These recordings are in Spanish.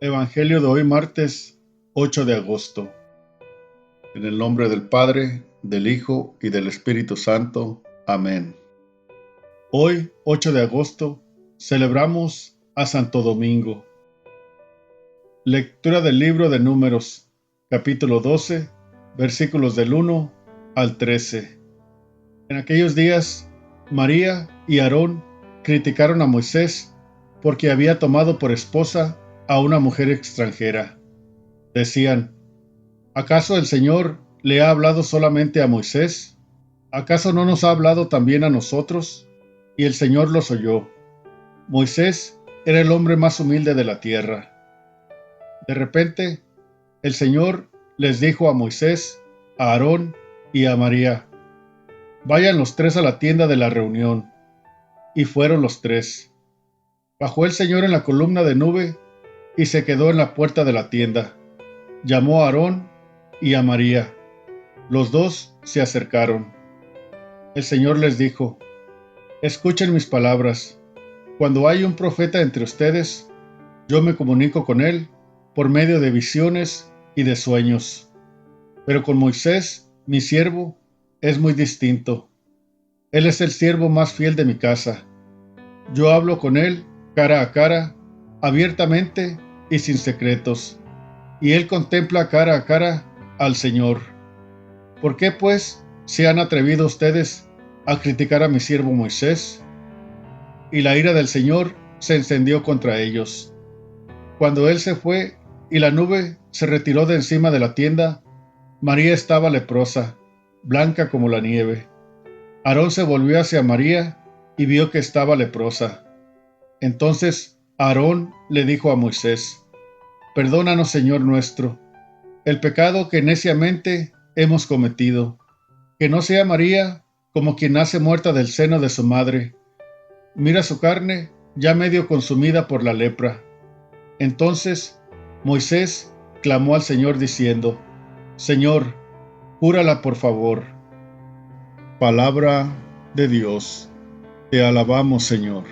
Evangelio de hoy, martes 8 de agosto. En el nombre del Padre, del Hijo y del Espíritu Santo. Amén. Hoy, 8 de agosto, celebramos a Santo Domingo. Lectura del libro de Números, capítulo 12, versículos del 1 al 13. En aquellos días, María y Aarón criticaron a Moisés porque había tomado por esposa a una mujer extranjera. Decían: ¿acaso el Señor le ha hablado solamente a Moisés? ¿Acaso no nos ha hablado también a nosotros? Y el Señor los oyó. Moisés era el hombre más humilde de la tierra. De repente, el Señor les dijo a Moisés, a Aarón y a María: vayan los tres a la tienda de la reunión. Y fueron los tres. Bajó el Señor en la columna de nube y se quedó en la puerta de la tienda. Llamó a Aarón y a María. Los dos se acercaron. El Señor les dijo: escuchen mis palabras. Cuando hay un profeta entre ustedes, yo me comunico con él por medio de visiones y de sueños. Pero con Moisés, mi siervo, es muy distinto. Él es el siervo más fiel de mi casa. Yo hablo con él cara a cara, abiertamente y sin secretos, y él contempla cara a cara al Señor. ¿Por qué, pues, se han atrevido ustedes a criticar a mi siervo Moisés? Y la ira del Señor se encendió contra ellos. Cuando él se fue y la nube se retiró de encima de la tienda, María estaba leprosa, blanca como la nieve. Aarón se volvió hacia María y vio que estaba leprosa. Entonces Aarón le dijo a Moisés: perdónanos, Señor nuestro, el pecado que neciamente hemos cometido. Que no sea María como quien nace muerta del seno de su madre. Mira su carne ya medio consumida por la lepra. Entonces Moisés clamó al Señor diciendo: Señor, cúrala por favor. Palabra de Dios. Te alabamos, Señor.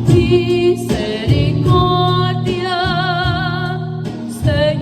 Misericordia, Señor.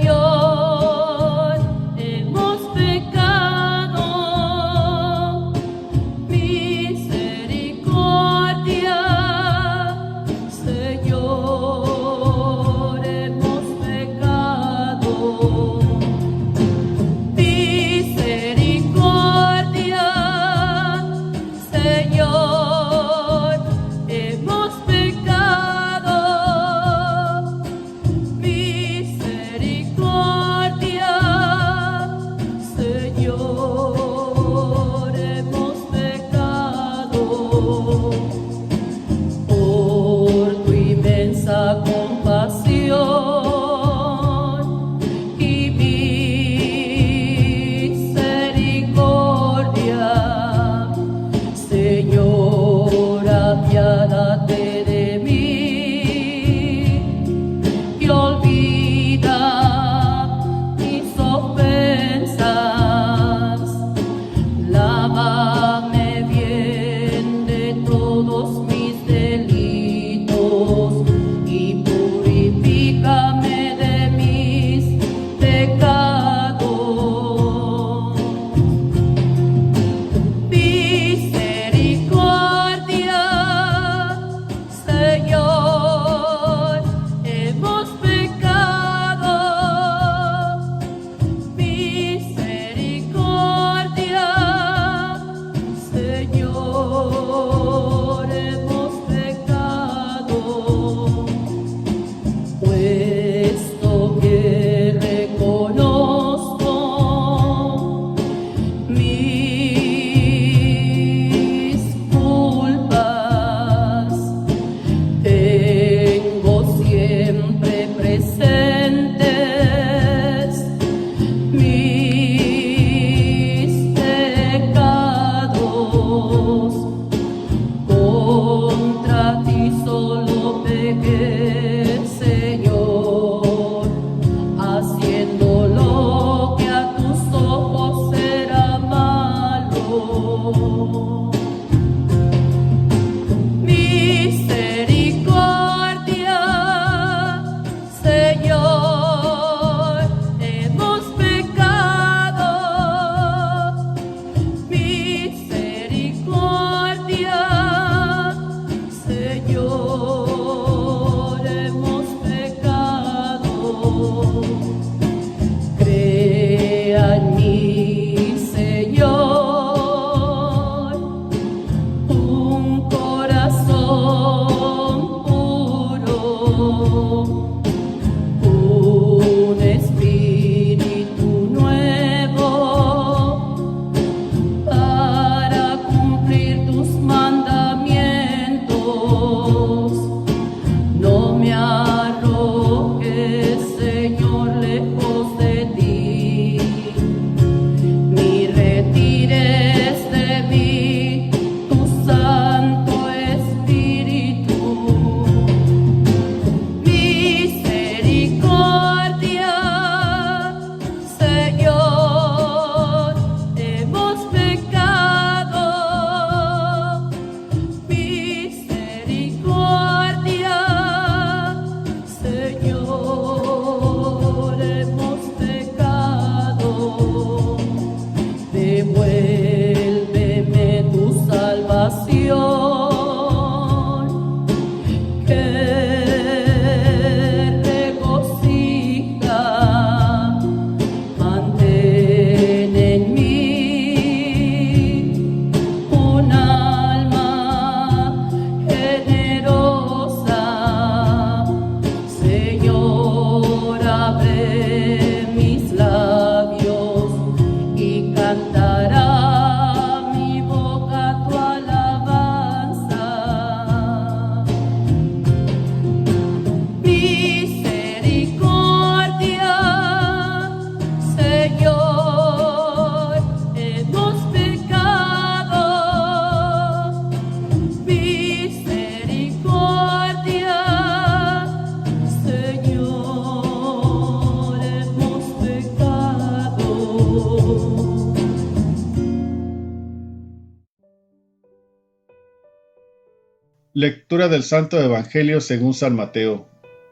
Lectura del Santo Evangelio según San Mateo,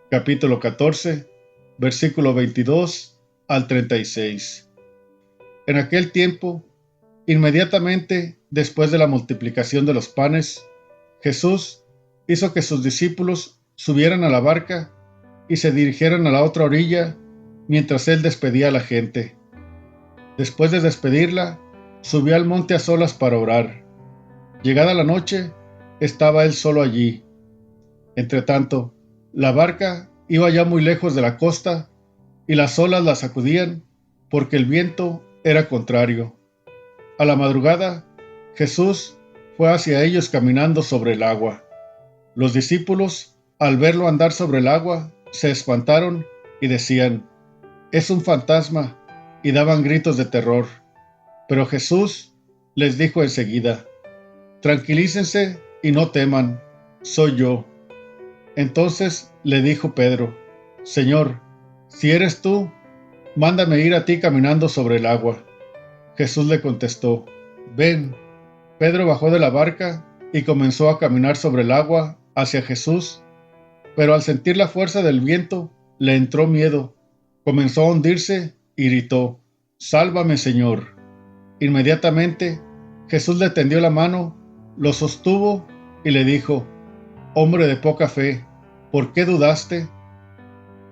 capítulo 14, versículo 22 al 36. En aquel tiempo, inmediatamente después de la multiplicación de los panes, Jesús hizo que sus discípulos subieran a la barca y se dirigieran a la otra orilla mientras él despedía a la gente. Después de despedirla, subió al monte a solas para orar. Llegada la noche, estaba él solo allí. Entretanto, la barca iba ya muy lejos de la costa y las olas la sacudían porque el viento era contrario. A la madrugada, Jesús fue hacia ellos caminando sobre el agua. Los discípulos, al verlo andar sobre el agua, se espantaron y decían: «Es un fantasma», y daban gritos de terror. Pero Jesús les dijo enseguida: «Tranquilícense y no teman, soy yo». Entonces le dijo Pedro: «Señor, si eres tú, mándame ir a ti caminando sobre el agua». Jesús le contestó: «Ven». Pedro bajó de la barca y comenzó a caminar sobre el agua hacia Jesús, pero al sentir la fuerza del viento, le entró miedo, comenzó a hundirse y gritó: «Sálvame, Señor». Inmediatamente Jesús le tendió la mano, lo sostuvo y le dijo: «Hombre de poca fe, ¿por qué dudaste?».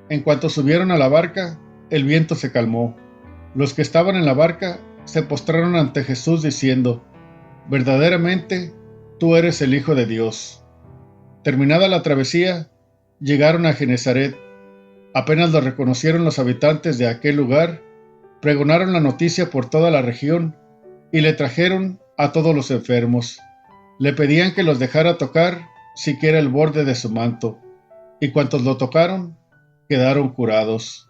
En cuanto subieron a la barca, el viento se calmó. Los que estaban en la barca se postraron ante Jesús diciendo: «Verdaderamente, tú eres el Hijo de Dios». Terminada la travesía, llegaron a Genesaret. Apenas lo reconocieron los habitantes de aquel lugar, pregonaron la noticia por toda la región y le trajeron a todos los enfermos. Le pedían que los dejara tocar siquiera el borde de su manto, y cuantos lo tocaron quedaron curados.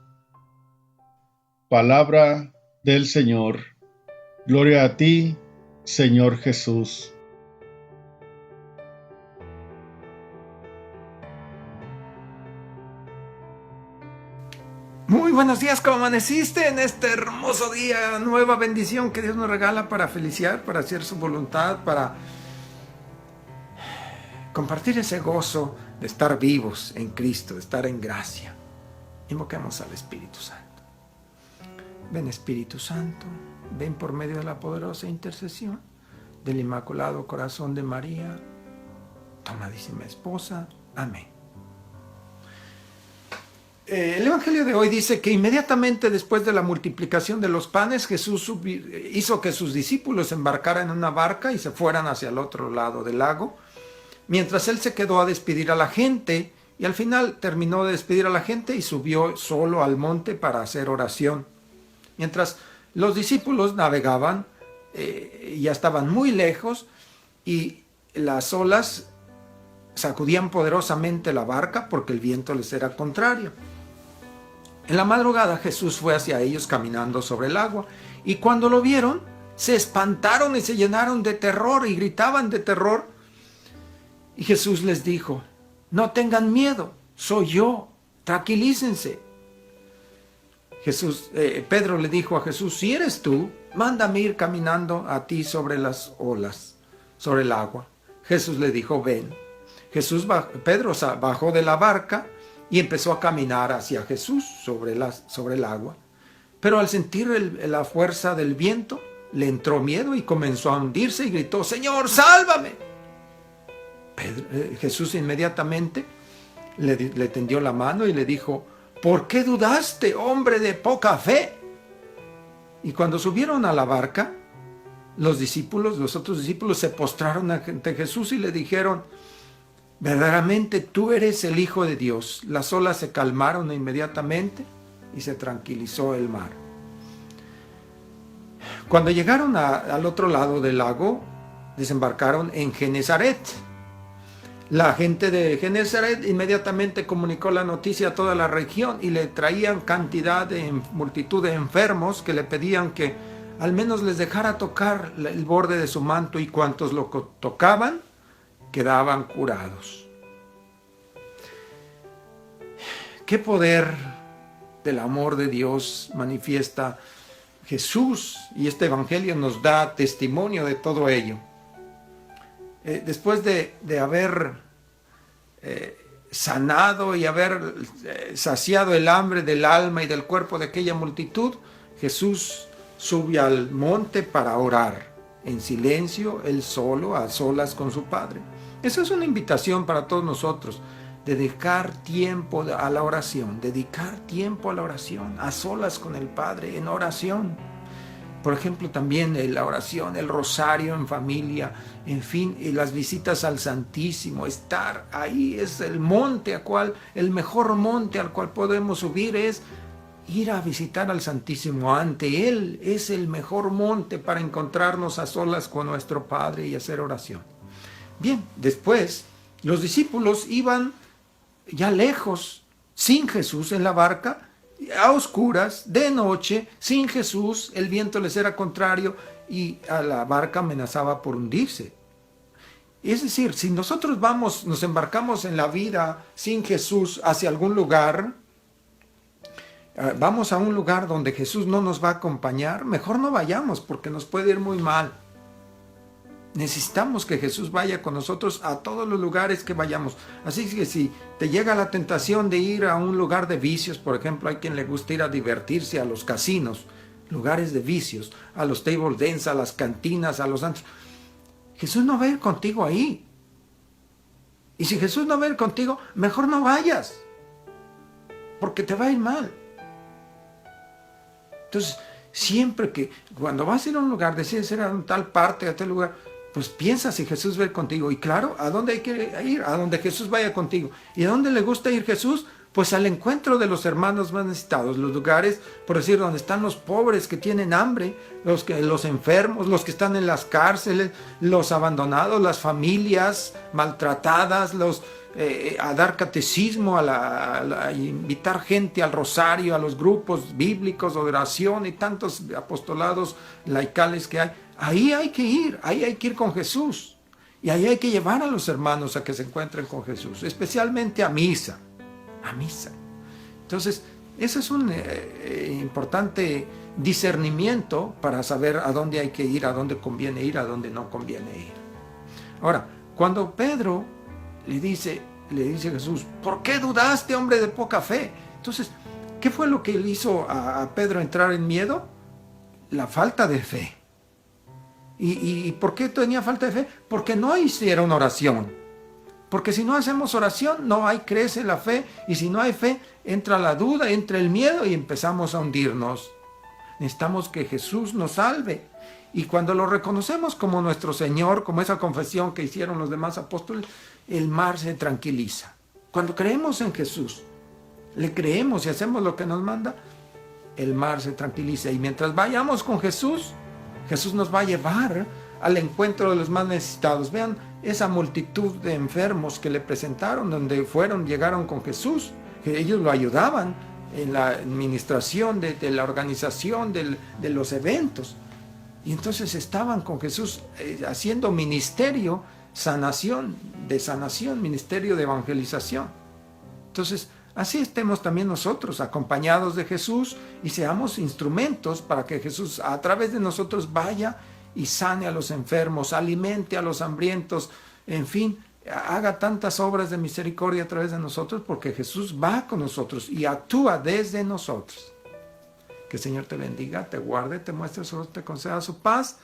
Palabra del Señor. Gloria a ti, Señor Jesús. Muy buenos días, ¿cómo amaneciste en este hermoso día? Nueva bendición que Dios nos regala para feliciar, para hacer su voluntad, para compartir ese gozo de estar vivos en Cristo, de estar en gracia. Invoquemos al Espíritu Santo. Ven, Espíritu Santo, ven por medio de la poderosa intercesión del Inmaculado Corazón de María, tu amadísima esposa. Amén. El Evangelio de hoy dice que inmediatamente después de la multiplicación de los panes, Jesús hizo que sus discípulos embarcaran en una barca y se fueran hacia el otro lado del lago, mientras él se quedó a despedir a la gente, y al final terminó de despedir a la gente y subió solo al monte para hacer oración. Mientras los discípulos navegaban, ya estaban muy lejos y las olas sacudían poderosamente la barca porque el viento les era contrario. En la madrugada Jesús fue hacia ellos caminando sobre el agua, y cuando lo vieron, se espantaron y se llenaron de terror y gritaban de terror. Y Jesús les dijo: «No tengan miedo, soy yo, tranquilícense». Pedro le dijo a Jesús: «Si eres tú, mándame ir caminando a ti sobre las olas, sobre el agua». Jesús le dijo: «Ven». Pedro bajó de la barca y empezó a caminar hacia Jesús sobre el agua. Pero al sentir la fuerza del viento, le entró miedo y comenzó a hundirse y gritó: «Señor, sálvame». Jesús inmediatamente le tendió la mano y le dijo: «¿Por qué dudaste, hombre de poca fe?». Y cuando subieron a la barca, los otros discípulos se postraron ante Jesús y le dijeron: «Verdaderamente tú eres el Hijo de Dios». Las olas se calmaron inmediatamente y se tranquilizó el mar. Cuando llegaron al otro lado del lago, desembarcaron en Genesaret. La gente de Genesaret inmediatamente comunicó la noticia a toda la región y le traían multitud de enfermos que le pedían que al menos les dejara tocar el borde de su manto, y cuantos lo tocaban quedaban curados. ¿Qué poder del amor de Dios manifiesta Jesús? Y este Evangelio nos da testimonio de todo ello. Después de haber sanado y haber saciado el hambre del alma y del cuerpo de aquella multitud, Jesús sube al monte para orar, en silencio, él solo, a solas con su Padre. Esa es una invitación para todos nosotros, dedicar tiempo a la oración, a solas con el Padre, en oración. Por ejemplo, también la oración, el rosario en familia, en fin, y las visitas al Santísimo, estar ahí es el mejor monte al cual podemos subir es ir a visitar al Santísimo. Ante Él es el mejor monte para encontrarnos a solas con nuestro Padre y hacer oración. Bien, después los discípulos iban ya lejos, sin Jesús en la barca, a oscuras, de noche, sin Jesús, el viento les era contrario y a la barca amenazaba por hundirse. Es decir, si nosotros nos embarcamos en la vida sin Jesús hacia algún lugar, vamos a un lugar donde Jesús no nos va a acompañar, mejor no vayamos porque nos puede ir muy mal. Necesitamos que Jesús vaya con nosotros a todos los lugares que vayamos. Así que si te llega la tentación de ir a un lugar de vicios, por ejemplo, hay quien le gusta ir a divertirse a los casinos, lugares de vicios, a los table dance, a las cantinas, a los antros. Jesús no va a ir contigo ahí. Y si Jesús no va a ir contigo, mejor no vayas, porque te va a ir mal. Entonces, siempre que cuando vas a ir a un lugar, decides ir a tal parte, a tal lugar, pues piensa si Jesús va a ir contigo. Y claro, ¿a dónde hay que ir? A donde Jesús vaya contigo. ¿Y a dónde le gusta ir Jesús? Pues al encuentro de los hermanos más necesitados, los lugares, por decir, donde están los pobres que tienen hambre, los enfermos, los que están en las cárceles, los abandonados, las familias maltratadas, a dar catecismo, a invitar gente al rosario, a los grupos bíblicos, oración y tantos apostolados laicales que hay. Ahí hay que ir con Jesús. Y ahí hay que llevar a los hermanos a que se encuentren con Jesús, especialmente a misa. Entonces, ese es un importante discernimiento para saber a dónde hay que ir, a dónde conviene ir, a dónde no conviene ir. Ahora, cuando Pedro le dice a Jesús, ¿por qué dudaste, hombre de poca fe? Entonces, ¿qué fue lo que le hizo a Pedro entrar en miedo? La falta de fe. ¿Y por qué tenía falta de fe? Porque no hicieron oración. Porque si no hacemos oración, crece la fe, y si no hay fe, entra la duda, entra el miedo y empezamos a hundirnos. Necesitamos que Jesús nos salve. Y cuando lo reconocemos como nuestro Señor, como esa confesión que hicieron los demás apóstoles, el mar se tranquiliza. Cuando creemos en Jesús, le creemos y hacemos lo que nos manda, el mar se tranquiliza. Y mientras vayamos con Jesús, Jesús nos va a llevar al encuentro de los más necesitados. Vean esa multitud de enfermos que le presentaron, donde llegaron con Jesús, que ellos lo ayudaban en la administración de la organización de los eventos. Y entonces estaban con Jesús haciendo ministerio, de sanación, ministerio de evangelización. Entonces, así estemos también nosotros, acompañados de Jesús, y seamos instrumentos para que Jesús a través de nosotros vaya y sane a los enfermos, alimente a los hambrientos, en fin, haga tantas obras de misericordia a través de nosotros, porque Jesús va con nosotros y actúa desde nosotros. Que el Señor te bendiga, te guarde, te muestre su rostro, te conceda su paz.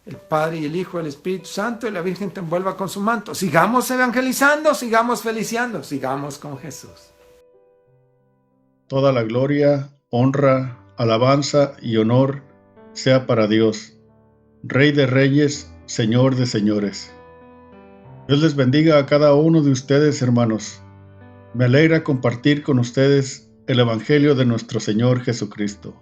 El Padre y el Hijo y el Espíritu Santo y la Virgen te envuelva con su manto. Sigamos evangelizando, sigamos feliciando, sigamos con Jesús. Toda la gloria, honra, alabanza y honor sea para Dios, Rey de reyes, Señor de señores. Dios les bendiga a cada uno de ustedes, hermanos. Me alegra compartir con ustedes el Evangelio de nuestro Señor Jesucristo.